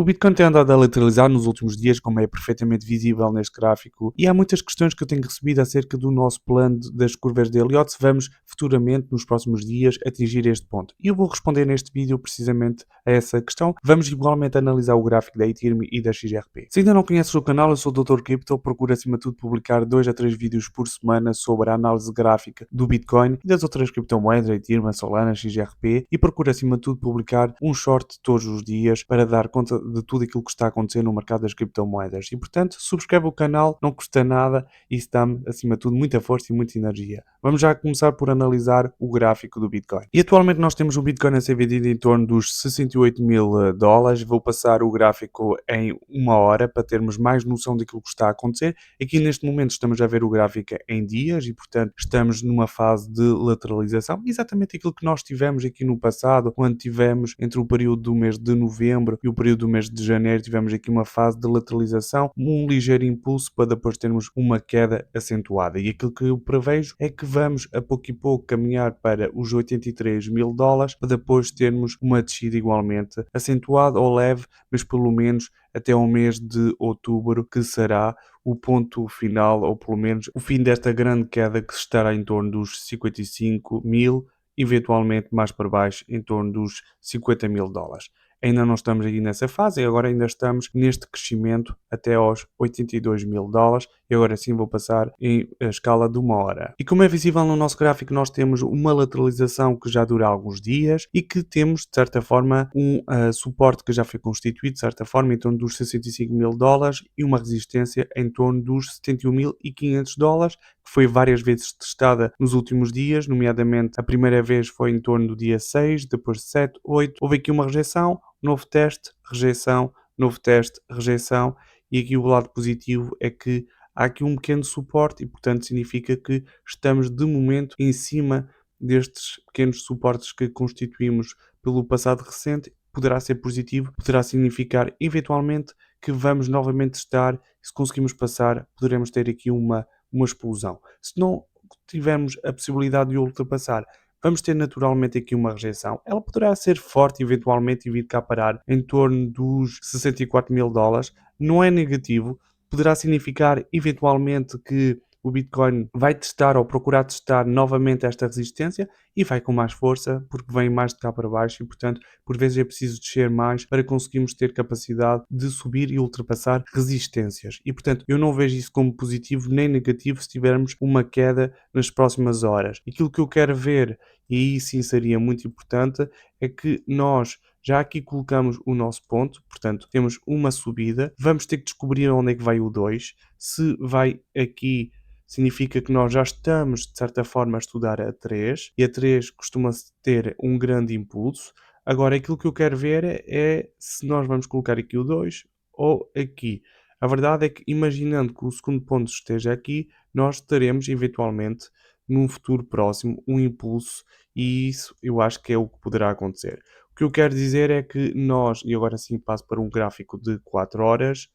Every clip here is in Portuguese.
O Bitcoin tem andado a lateralizar nos últimos dias, como é perfeitamente visível neste gráfico, e há muitas questões que eu tenho recebido acerca do nosso plano das curvas de Elliott, se vamos futuramente, nos próximos dias, atingir este ponto. E eu vou responder neste vídeo precisamente a essa questão. Vamos igualmente analisar o gráfico da Ethereum e da XRP. Se ainda não conheces o canal, eu sou o Dr. Crypto, procuro acima de tudo publicar 2 a 3 vídeos por semana sobre a análise gráfica do Bitcoin e das outras criptomoedas, Ethereum, Solana, XRP, e procuro acima de tudo publicar um short todos os dias para dar conta de tudo aquilo que está a acontecer no mercado das criptomoedas. E portanto, subscreve o canal, não custa nada e isso dá-me acima de tudo muita força e muita energia. Vamos já começar por analisar o gráfico do Bitcoin. E atualmente nós temos o Bitcoin a ser vendido em torno dos 68 mil dólares. Vou passar o gráfico em uma hora para termos mais noção daquilo que está a acontecer. Aqui neste momento estamos a ver o gráfico em dias e portanto estamos numa fase de lateralização, exatamente aquilo que nós tivemos aqui no passado, quando tivemos entre o período do mês de novembro e o período do mês de janeiro, tivemos aqui uma fase de lateralização, um ligeiro impulso para depois termos uma queda acentuada. E aquilo que eu prevejo é que vamos a pouco e pouco caminhar para os 83 mil dólares para depois termos uma descida igualmente acentuada ou leve, mas pelo menos até ao mês de outubro, que será o ponto final, ou pelo menos o fim desta grande queda que estará em torno dos 55 mil, eventualmente mais para baixo em torno dos 50 mil dólares. Ainda não estamos aí nessa fase, agora ainda estamos neste crescimento até aos 82 mil dólares e agora sim vou passar em a escala de uma hora. E como é visível no nosso gráfico, nós temos uma lateralização que já dura alguns dias e que temos, de certa forma, um suporte que já foi constituído, de certa forma, em torno dos 65 mil dólares e uma resistência em torno dos 71.500 dólares, que foi várias vezes testada nos últimos dias, nomeadamente a primeira vez foi em torno do dia 6, depois 7, 8, houve aqui uma rejeição, novo teste, rejeição, novo teste, rejeição, e aqui o lado positivo é que há aqui um pequeno suporte e, portanto, significa que estamos de momento em cima destes pequenos suportes que constituímos pelo passado recente. Poderá ser positivo, poderá significar eventualmente que vamos novamente testar e se conseguimos passar, poderemos ter aqui uma explosão. Se não tivermos a possibilidade de ultrapassar, vamos ter naturalmente aqui uma rejeição. Ela poderá ser forte eventualmente e vir cá parar em torno dos 64 mil dólares. Não é negativo. Poderá significar eventualmente que o Bitcoin vai testar ou procurar testar novamente esta resistência e vai com mais força porque vem mais de cá para baixo e, portanto, por vezes é preciso descer mais para conseguirmos ter capacidade de subir e ultrapassar resistências. E, portanto, eu não vejo isso como positivo nem negativo se tivermos uma queda nas próximas horas. Aquilo que eu quero ver, e aí sim seria muito importante, é que nós já aqui colocamos o nosso ponto, portanto, temos uma subida, vamos ter que descobrir onde é que vai o 2, se vai aqui significa que nós já estamos, de certa forma, a estudar a 3, e a 3 costuma ter um grande impulso. Agora, aquilo que eu quero ver é se nós vamos colocar aqui o 2 ou aqui. A verdade é que, imaginando que o segundo ponto esteja aqui, nós teremos, eventualmente, num futuro próximo, um impulso, e isso eu acho que é o que poderá acontecer. O que eu quero dizer é que nós, e agora sim passo para um gráfico de 4 horas,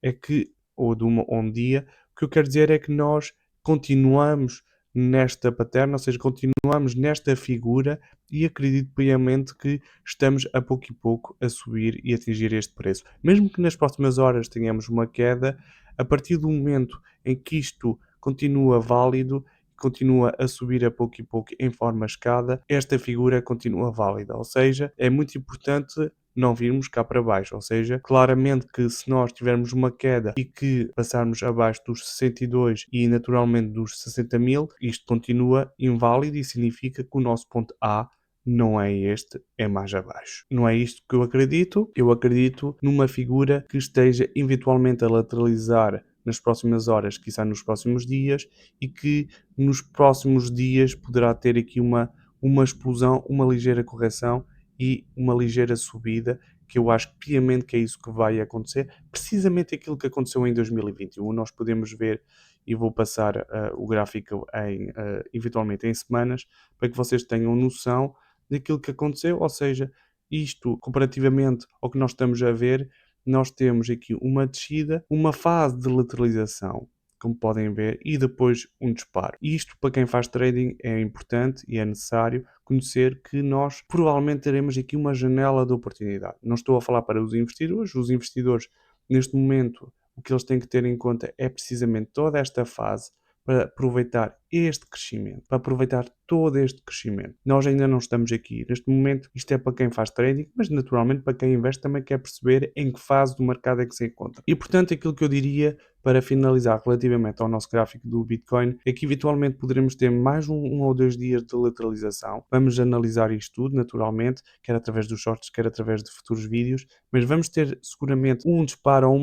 é que, ou de um dia, o que eu quero dizer é que nós continuamos nesta paterna, ou seja, continuamos nesta figura e acredito piamente que estamos a pouco e pouco a subir e atingir este preço. Mesmo que nas próximas horas tenhamos uma queda, a partir do momento em que isto continua válido, continua a subir a pouco e pouco em forma escada, esta figura continua válida, ou seja, é muito importante não virmos cá para baixo, ou seja, claramente que se nós tivermos uma queda e que passarmos abaixo dos 62 e naturalmente dos 60 mil, isto continua inválido e significa que o nosso ponto A não é este, é mais abaixo. Não é isto que eu acredito numa figura que esteja eventualmente a lateralizar nas próximas horas, quiçá nos próximos dias, e que nos próximos dias poderá ter aqui uma explosão, uma ligeira correção e uma ligeira subida, que eu acho piamente que é isso que vai acontecer, precisamente aquilo que aconteceu em 2021. Nós podemos ver, e vou passar o gráfico eventualmente em semanas, para que vocês tenham noção daquilo que aconteceu, ou seja, isto comparativamente ao que nós estamos a ver, nós temos aqui uma descida, uma fase de lateralização como podem ver, e depois um disparo. E isto, para quem faz trading, é importante e é necessário conhecer que nós provavelmente teremos aqui uma janela de oportunidade. Não estou a falar para os investidores neste momento, o que eles têm que ter em conta é precisamente toda esta fase para aproveitar este crescimento, para aproveitar todo este crescimento. Nós ainda não estamos aqui. Neste momento, isto é para quem faz trading, mas naturalmente para quem investe também quer perceber em que fase do mercado é que se encontra. E portanto, aquilo que eu diria para finalizar relativamente ao nosso gráfico do Bitcoin é que eventualmente poderemos ter mais um ou 2 dias de lateralização. Vamos analisar isto tudo, naturalmente, quer através dos shorts, quer através de futuros vídeos, mas vamos ter seguramente um disparo ou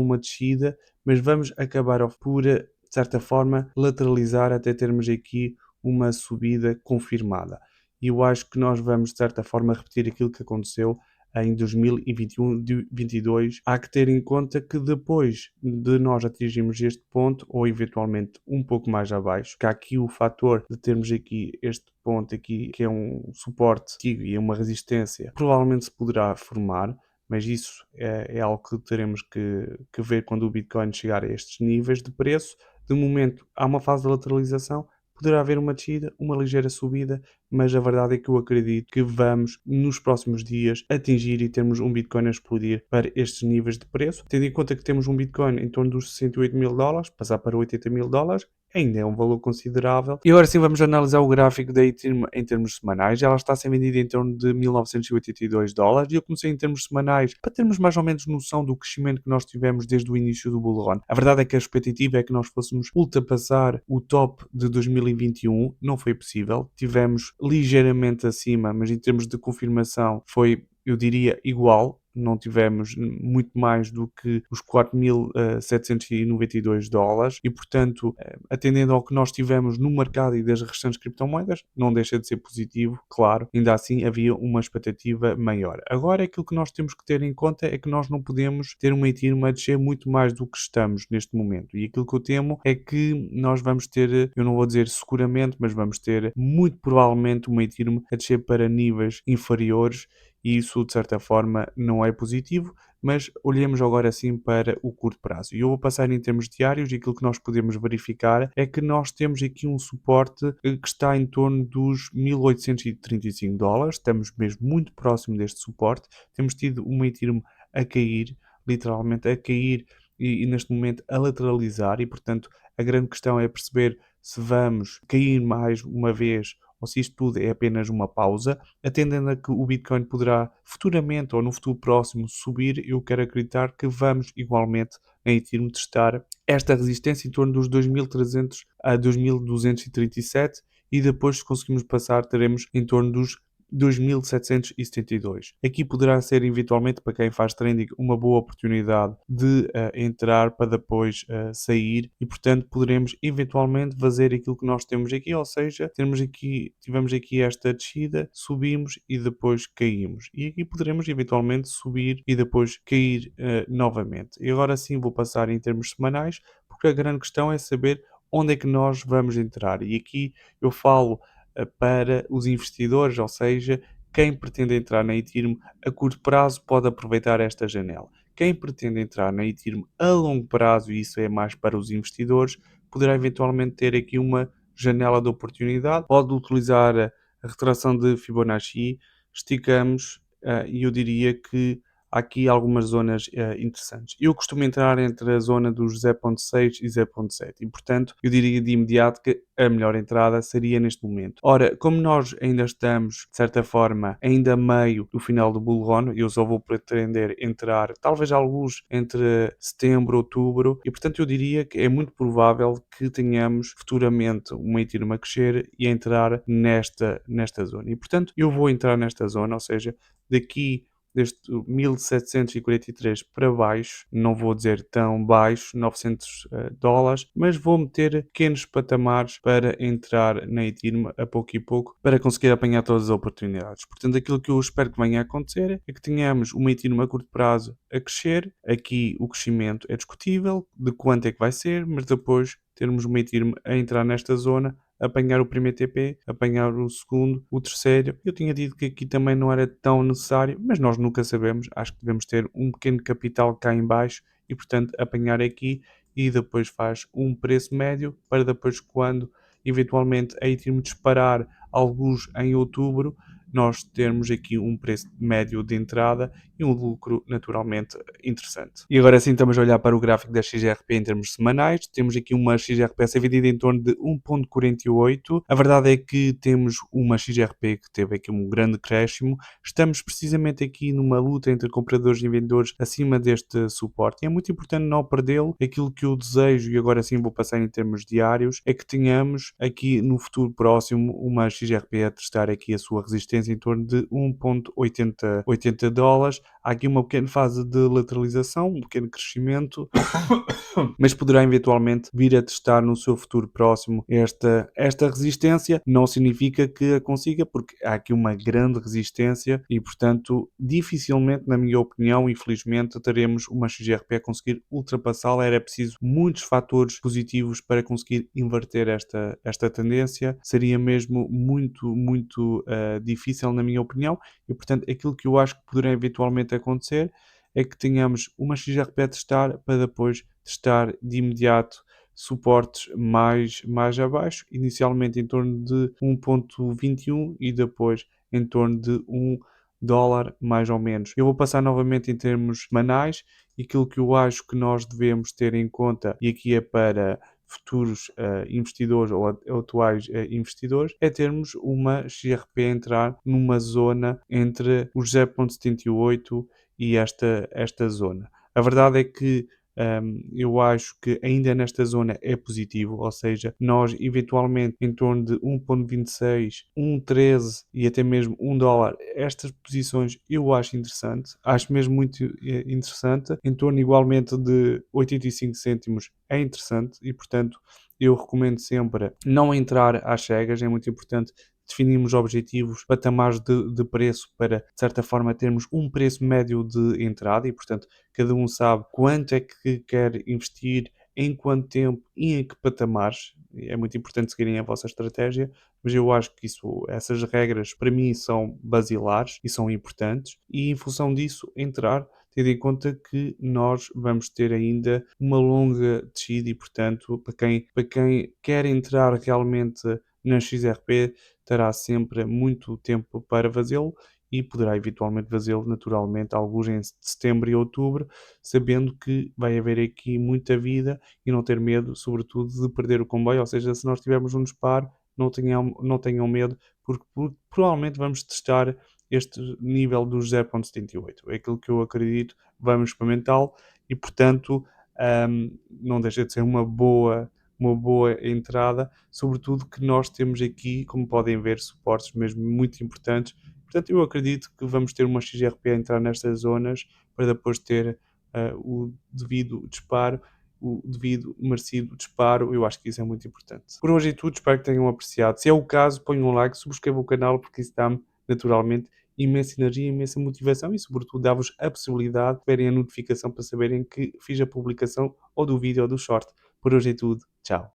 uma descida, mas vamos acabar por, de certa forma, lateralizar até termos aqui uma subida confirmada. E eu acho que nós vamos, de certa forma, repetir aquilo que aconteceu em 2021-22. Há que ter em conta que depois de nós atingirmos este ponto, ou eventualmente um pouco mais abaixo, que há aqui o fator de termos aqui este ponto aqui, que é um suporte e uma resistência, provavelmente se poderá formar, mas isso é algo que teremos que ver quando o Bitcoin chegar a estes níveis de preço. De momento, há uma fase de lateralização, poderá haver uma descida, uma ligeira subida, mas a verdade é que eu acredito que vamos, nos próximos dias, atingir e termos um Bitcoin a explodir para estes níveis de preço. Tendo em conta que temos um Bitcoin em torno dos 68 mil dólares, passar para 80 mil dólares, ainda é um valor considerável. E agora sim vamos analisar o gráfico da Ethereum em termos semanais. Ela está a ser vendida em torno de 1982 dólares e eu comecei em termos semanais para termos mais ou menos noção do crescimento que nós tivemos desde o início do bull run. A verdade é que a expectativa é que nós fôssemos ultrapassar o top de 2021, não foi possível. Tivemos ligeiramente acima, mas em termos de confirmação foi, eu diria, igual. Não tivemos muito mais do que os 4.792 dólares e, portanto, atendendo ao que nós tivemos no mercado e das restantes criptomoedas, não deixa de ser positivo, claro, ainda assim havia uma expectativa maior. Agora, aquilo que nós temos que ter em conta é que nós não podemos ter uma Ethereum a descer muito mais do que estamos neste momento, e aquilo que eu temo é que nós vamos ter, eu não vou dizer seguramente, mas vamos ter muito provavelmente uma Ethereum a descer para níveis inferiores, e isso de certa forma não é positivo, mas olhemos agora assim para o curto prazo. E eu vou passar em termos diários e aquilo que nós podemos verificar é que nós temos aqui um suporte que está em torno dos 1835 dólares, estamos mesmo muito próximo deste suporte, temos tido uma Ethereum a cair, literalmente a cair e neste momento a lateralizar e portanto a grande questão é perceber se vamos cair mais uma vez ou se isto tudo é apenas uma pausa, atendendo a que o Bitcoin poderá futuramente ou no futuro próximo subir, eu quero acreditar que vamos igualmente em Ethereum testar esta resistência em torno dos 2.300 a 2.237 e depois, se conseguirmos passar, teremos em torno dos 2.772. Aqui poderá ser eventualmente para quem faz trading uma boa oportunidade de entrar para depois sair e portanto poderemos eventualmente fazer aquilo que nós temos aqui, ou seja, tivemos aqui esta descida, subimos e depois caímos e aqui poderemos eventualmente subir e depois cair novamente. E agora sim vou passar em termos semanais porque a grande questão é saber onde é que nós vamos entrar e aqui eu falo para os investidores, ou seja, quem pretende entrar na Ethereum a curto prazo pode aproveitar esta janela. Quem pretende entrar na Ethereum a longo prazo, e isso é mais para os investidores, poderá eventualmente ter aqui uma janela de oportunidade, pode utilizar a retração de Fibonacci, esticamos e eu diria que há aqui algumas zonas interessantes. Eu costumo entrar entre a zona dos 0.6 e 0.7 e, portanto, eu diria de imediato que a melhor entrada seria neste momento. Ora, como nós ainda estamos, de certa forma, ainda meio do final do bull run, eu só vou pretender entrar, talvez alguns entre setembro, outubro, e, portanto, eu diria que é muito provável que tenhamos futuramente uma Ethereum a crescer e a entrar nesta zona. E, portanto, eu vou entrar nesta zona, ou seja, daqui deste 1743 para baixo, não vou dizer tão baixo, 900 dólares, mas vou meter pequenos patamares para entrar na Ethereum a pouco e pouco para conseguir apanhar todas as oportunidades. Portanto, aquilo que eu espero que venha a acontecer é que tenhamos uma Ethereum a curto prazo a crescer. Aqui o crescimento é discutível, de quanto é que vai ser, mas depois termos uma Ethereum a entrar nesta zona, apanhar o primeiro TP, apanhar o segundo, o terceiro. Eu tinha dito que aqui também não era tão necessário, mas nós nunca sabemos. Acho que devemos ter um pequeno capital cá em baixo e, portanto, apanhar aqui e depois faz um preço médio para depois, quando eventualmente a Ethereum disparar alguns em outubro, nós termos aqui um preço médio de entrada e um lucro naturalmente interessante. E agora sim estamos a olhar para o gráfico da XRP em termos semanais. Temos aqui uma XRP a ser vendida em torno de 1.48. A verdade é que temos uma XRP que teve aqui um grande crescimento. Estamos precisamente aqui numa luta entre compradores e vendedores acima deste suporte. E é muito importante não perdê-lo. Aquilo que eu desejo, e agora sim vou passar em termos diários, é que tenhamos aqui no futuro próximo uma XRP a testar aqui a sua resistência em torno de 1.80 dólares. Há aqui uma pequena fase de lateralização, um pequeno crescimento, mas poderá eventualmente vir a testar no seu futuro próximo esta resistência. Não significa que a consiga, porque há aqui uma grande resistência e, portanto, dificilmente, na minha opinião, infelizmente, teremos uma XRP a conseguir ultrapassá-la. Era preciso muitos fatores positivos para conseguir inverter esta tendência. Seria mesmo muito difícil, na minha opinião, e, portanto, aquilo que eu acho que poderá eventualmente acontecer é que tenhamos uma XRP a testar para depois testar de imediato suportes mais abaixo, inicialmente em torno de 1.21 e depois em torno de 1 dólar mais ou menos. Eu vou passar novamente em termos semanais e aquilo que eu acho que nós devemos ter em conta, e aqui é para futuros investidores ou atuais investidores, é termos uma XRP a entrar numa zona entre os 0.78 e esta zona. A verdade é que eu acho que ainda nesta zona é positivo, ou seja, nós eventualmente em torno de 1.26, 1.13 e até mesmo 1 dólar, estas posições eu acho interessante, acho mesmo muito interessante, em torno igualmente de 85 cêntimos é interessante e, portanto, eu recomendo sempre não entrar às cegas, é muito importante definirmos objetivos, patamares de preço para, de certa forma, termos um preço médio de entrada e, portanto, cada um sabe quanto é que quer investir, em quanto tempo e em que patamares. É muito importante seguirem a vossa estratégia, mas eu acho que essas regras para mim são basilares e são importantes, e em função disso entrar, tendo em conta que nós vamos ter ainda uma longa descida e, portanto, para quem quer entrar realmente na XRP, terá sempre muito tempo para fazê-lo e poderá eventualmente fazê-lo naturalmente alguns em setembro e outubro, sabendo que vai haver aqui muita vida e não ter medo, sobretudo, de perder o comboio. Ou seja, se nós tivermos um disparo, não tenham medo, porque provavelmente vamos testar este nível dos 0.78. É aquilo que eu acredito, vamos experimentá-lo e, portanto, não deixa de ser uma boa entrada, sobretudo que nós temos aqui, como podem ver, suportes mesmo muito importantes. Portanto, eu acredito que vamos ter uma XRP a entrar nestas zonas para depois ter o devido disparo, o devido merecido disparo. Eu acho que isso é muito importante. Por hoje é tudo, espero que tenham apreciado. Se é o caso, ponham um like, subscrevam o canal, porque isso dá-me naturalmente imensa energia, imensa motivação e, sobretudo, dá-vos a possibilidade de verem a notificação para saberem que fiz a publicação ou do vídeo ou do short. Por hoje é tudo. Tchau.